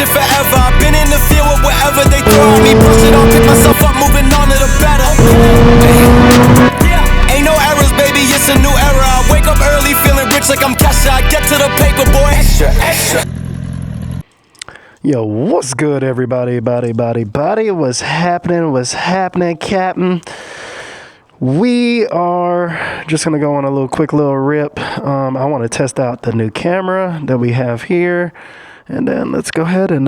shit forever. I've been in the field with whatever they throw at me. Brush it off, pick myself up, moving on to the better. Ain't no errors, baby, it's a new era. I wake up early, feeling rich like I'm Kesha. I get to the paper, boy. Extra, extra. Yo, what's good, everybody? What's happening, Captain? We are just going to go on a quick little rip. I want to test out the new camera that we have here. And then let's go ahead and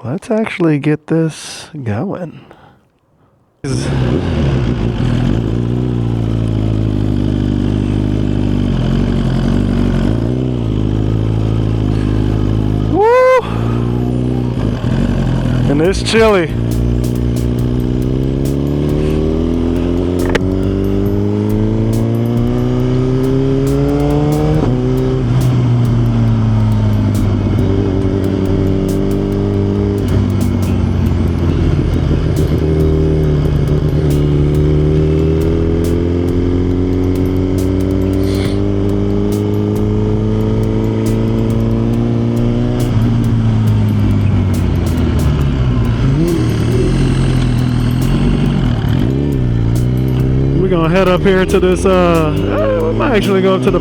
let's actually get this going. Woo! And it's chilly. Gonna head up here to this we might actually go up to the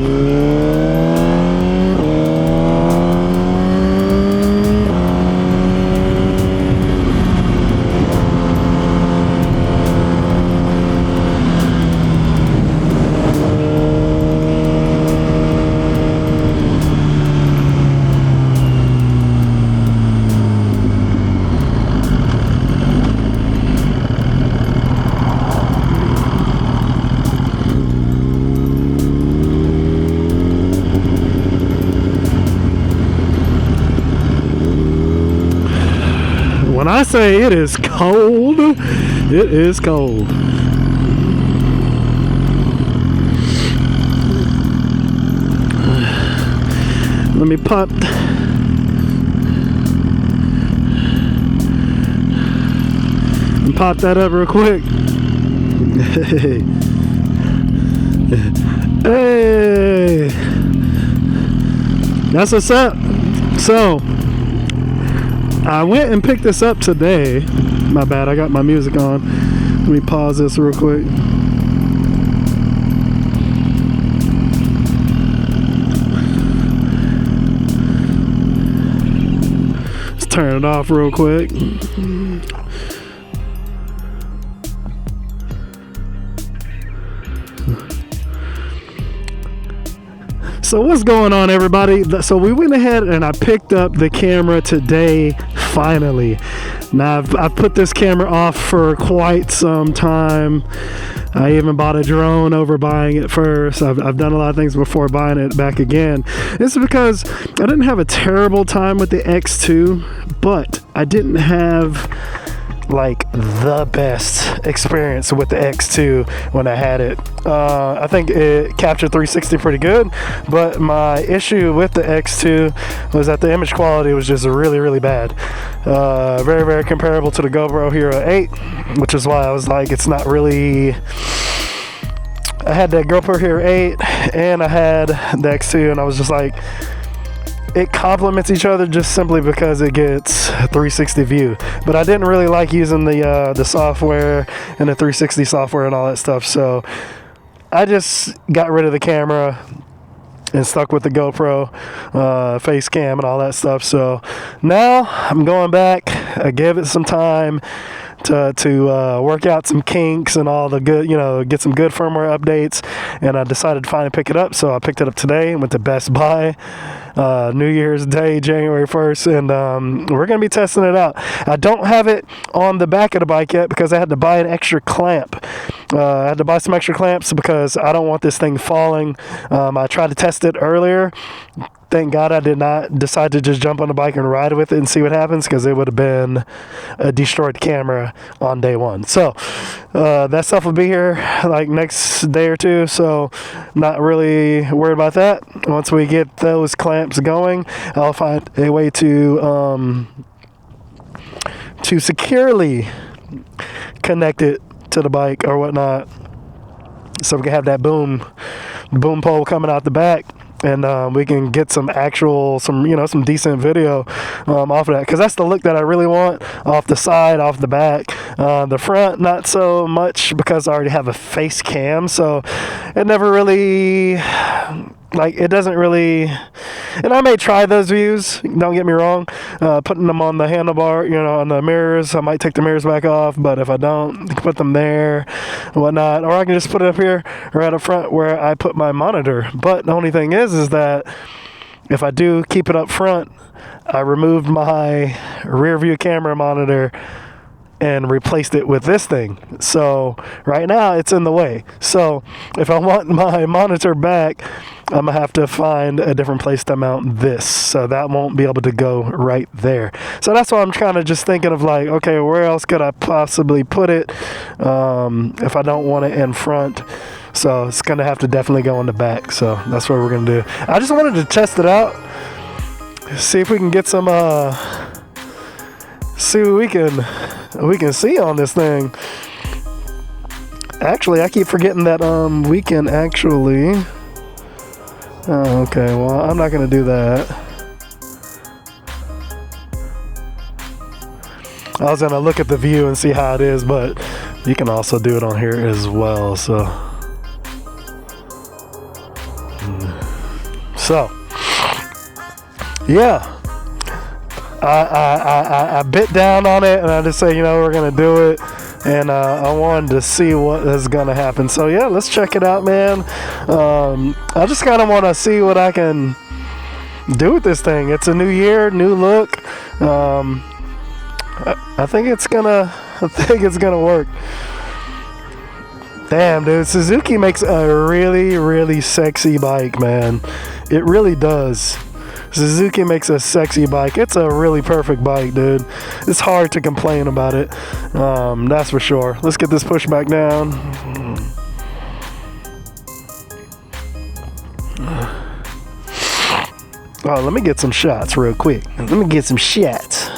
When I say it is cold, it is cold. Let me pop. And pop that up real quick. Hey. That's what's up. So, I went and picked this up today. My bad, I got my music on. Let me pause this real quick. Let's turn it off real quick. So what's going on, everybody? So we went ahead and I picked up the camera today, finally. Now I've put this camera off for quite some time. I even bought a drone over buying it first. I've done a lot of things before buying it back again. This is because I didn't have a terrible time with the X2, but I didn't have like the best experience with the X2 when I had it. I think it captured 360 pretty good, but my issue with the X2 was that the image quality was just really bad. Very, very comparable to the GoPro Hero 8, which is why I was like, it's not really. I had that GoPro Hero 8 and I had the X2, and I was just like, it complements each other just simply because it gets 360 view. But I didn't really like using the software and the 360 software and all that stuff, so I just got rid of the camera and stuck with the GoPro face cam and all that stuff. So now I'm going back. I gave it some time to work out some kinks and all the good, get some good firmware updates, and I decided to finally pick it up. So I picked it up today, went to Best Buy, New Year's Day, January 1st, and we're going to be testing it out. I don't have it on the back of the bike yet because I had to buy an extra clamp. I had to buy some extra clamps because I don't want this thing falling. I tried to test it earlier. Thank God I did not decide to just jump on the bike and ride with it and see what happens, because it would have been a destroyed camera on day one. So that stuff will be here like next day or two, so not really worried about that. Once we get those clamps going, I'll find a way to securely connect it to the bike or whatnot, so we can have that boom pole coming out the back and we can get some decent video off of that, because that's the look that I really want, off the side, off the back. The front, not so much, because I already have a face cam, so it never really, like, it doesn't really, and I may try those views, don't get me wrong, putting them on the handlebar, on the mirrors. I might take the mirrors back off, but if I don't, put them there and whatnot, or I can just put it up here right up front where I put my monitor. But the only thing is that if I do keep it up front, I removed my rear view camera monitor and replaced it with this thing. So right now it's in the way. So if I want my monitor back, I'm gonna have to find a different place to mount this. So that won't be able to go right there. So that's why I'm kind of just thinking of, like, okay, where else could I possibly put it if I don't want it in front? So it's gonna have to definitely go in the back. So that's what we're gonna do. I just wanted to test it out, see if we can get some see what we can see on this thing. Actually, I keep forgetting that we can actually, oh, okay, well, I'm not gonna do that. I was gonna look at the view and see how it is, but you can also do it on here as well. So yeah, I bit down on it, and I just say, we're gonna do it, and I wanted to see what is gonna happen. So yeah, let's check it out, man. I just kind of want to see what I can do with this thing. It's a new year, new look. I think it's gonna work. Damn, dude, Suzuki makes a really, really sexy bike, man. It really does. Suzuki makes a sexy bike. It's a really perfect bike, dude. It's hard to complain about it. That's for sure. Let's get this push back down. Oh, let me get some shots real quick. Let me get some shots.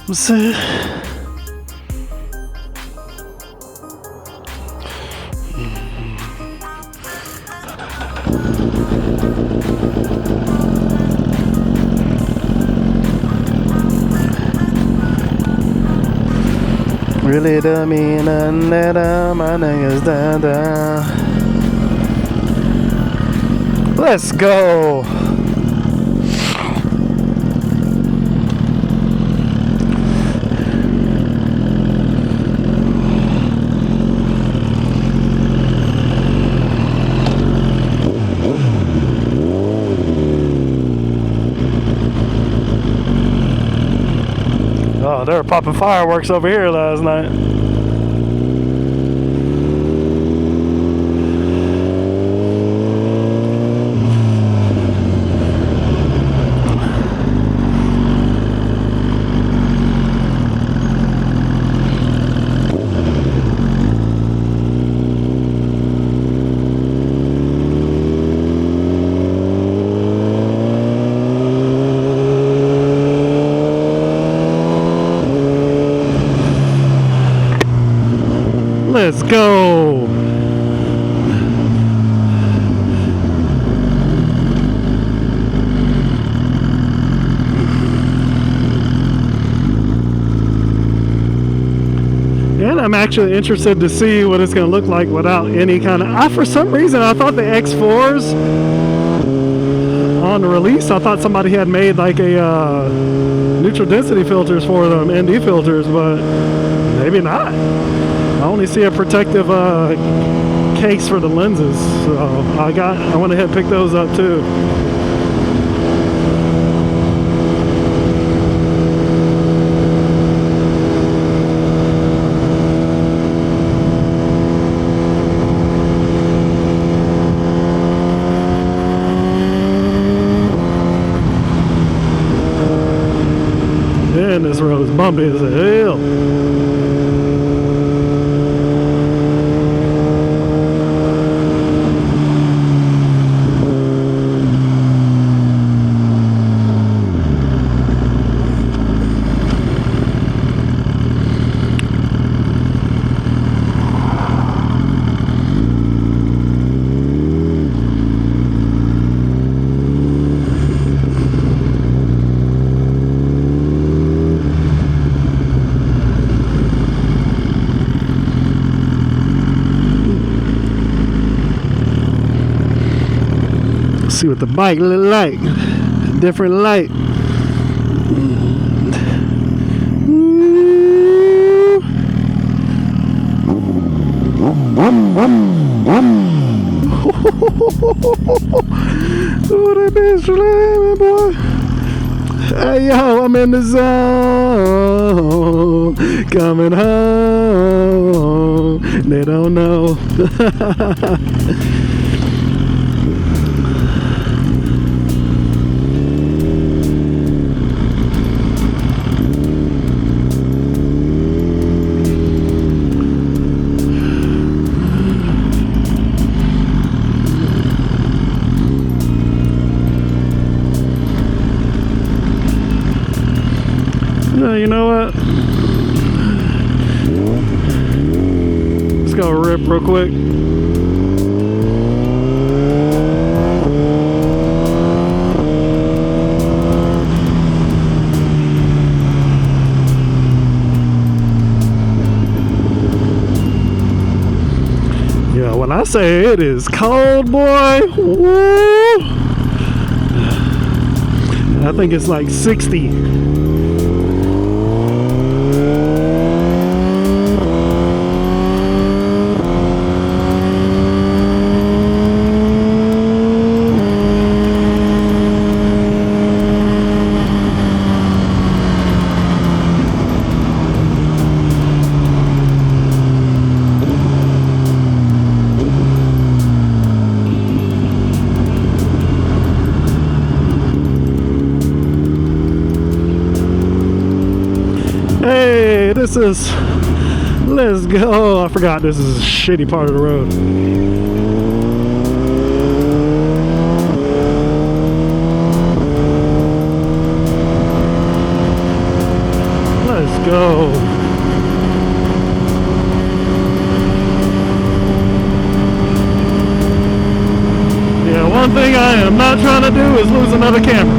What's it? Really don't mean nothing at all. My niggas down. Let's go. Oh, they were popping fireworks over here last night. Let's go. I'm actually interested to see what it's going to look like without any kind of... for some reason, I thought the X4s on the release, I thought somebody had made like a neutral density filters for them, ND filters, but maybe not. I only see a protective case for the lenses, so I went ahead and picked those up too. Man, this road is bumpy as hell. See what the bike look like. Different light. Oh, that bitch slamming, boy. Hey, yo, I'm in the zone. Coming home. They don't know. You know what? Let's go rip real quick. Yeah, when I say it is cold, boy, woo, I think it's like 60. Hey, this is, let's go. I forgot this is a shitty part of the road. Let's go. Yeah, one thing I am not trying to do is lose another camera.